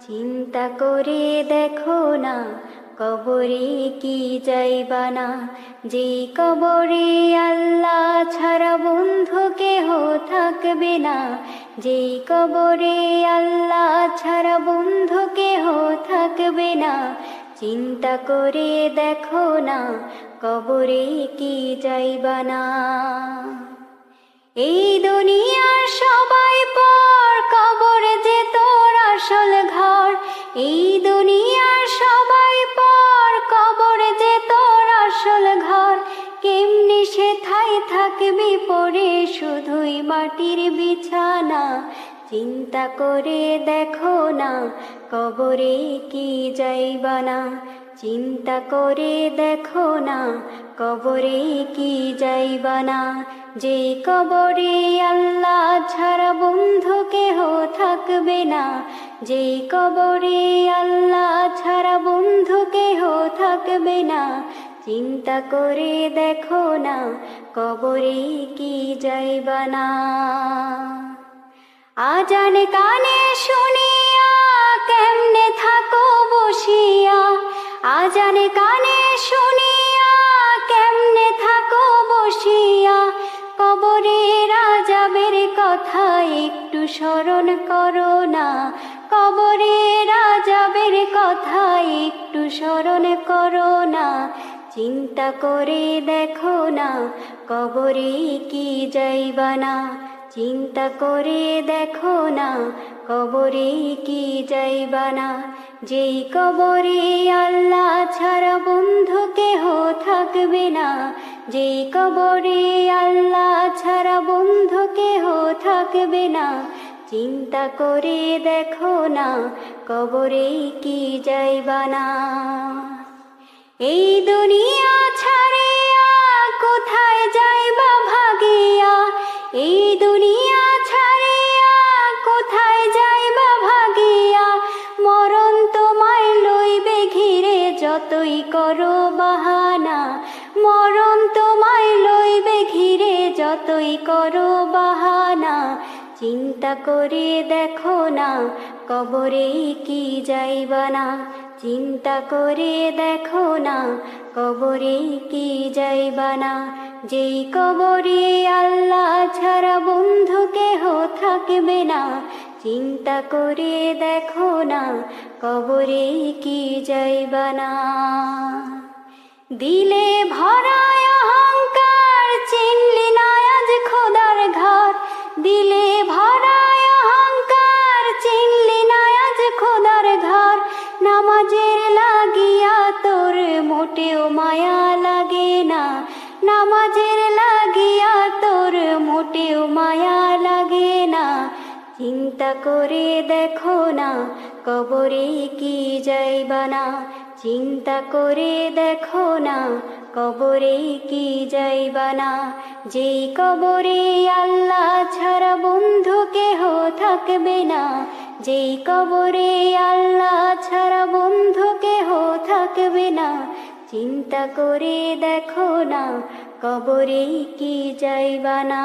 চিন্তা করে দেখো না কবরে কি যাইবা না, যেই কবরে আল্লাহ ছাড়া বন্ধু কেহ থাকবে না, যেই কবরে আল্লাহ ছাড়া বন্ধু কেহ থাকবে না। চিন্তা করে দেখো না কবরে কি যাইবা না। এই দুনিয়ার সবাই পর, কবর যে তোর আসল ঘর। এই দুনিয়ার সবাই পর, কবর যে তোর আসল ঘর। কেমনি সেথায় থাকবি পড়ে শুধুই মাটির বিছানা। চিন্তা করে দেখো না কবরে কি যাইবা না, চিন্তা করে দেখো না কবরে কি যাইবা না। যে কবরে আল্লাহ ছাড়া বন্ধু কেহ থাকবে না, যে কবরে আল্লাহ ছাড়া বন্ধু কেহ থাকবে না। চিন্তা করে দেখো না কবরে কি যাইবা না। আজান কানে শুনিয়া কেমনে থাকো বসিয়া, আজান কানে শুনিয়া কেমনে থাকো বসিয়া। কবরে রাজাবের কথা একটু স্মরণ করো না, কবরে রাজাবের কথা একটু স্মরণ করো না। চিন্তা করে দেখো না কবরে কি যাইবা না, চিন্তা করে দেখো না কবরে কি যাইবা না। যেই কবরে আল্লাহ ছাড়া বন্ধু কেহ থাকবে না, যেই কবরে আল্লাহ ছাড়া বন্ধু কেহ থাকবে না। চিন্তা করে দেখো না কবরে কি যাইবা না। এই দুনিয়া ছাড়িয়া কোথায় যাইবা ভাগিয়া, এই দুনিয়া ছাড়িয়া কোথায় যাইবা ভাগিয়া। মরণ তোমায় লইবে ঘিরে যতই করো বাহানা, মরণ তোমায় লইবে ঘিরে যতই করো বাহানা। চিন্তা করে দেখো না কবরে কি যাইবা না, চিন্তা করে দেখো না কবরে কি যাইবা না। যেই কবরে আল্লাহ ছাড়া বন্ধু কেহ থাকবে না। চিন্তা করে দেখো না কবরে কি যাইবা না। দিলে ভরায় অহংকার চিনলি না আজ খোদার ঘর, দিলে ভরায় অহংকার চিনলি না আজ খোদার ঘর। নামাজের লাগিয়া তোর মোটেও মায়া লাগে না, নামাজের লাগিয়া তোর মোটেও মায়া লাগে না। চিন্তা করে দেখো না কবরে কি যাইবা না, চিন্তা করে দেখো না কবরে কি যাইবা না। যেই কবরে আল্লাহ ছাড়া বন্ধু কেহ থাকবে না, যেই কবরে আল্লাহ ছাড়া বন্ধু কেহ থাকবে না। চিন্তা করে দেখো না কবরে কি যাইবা না।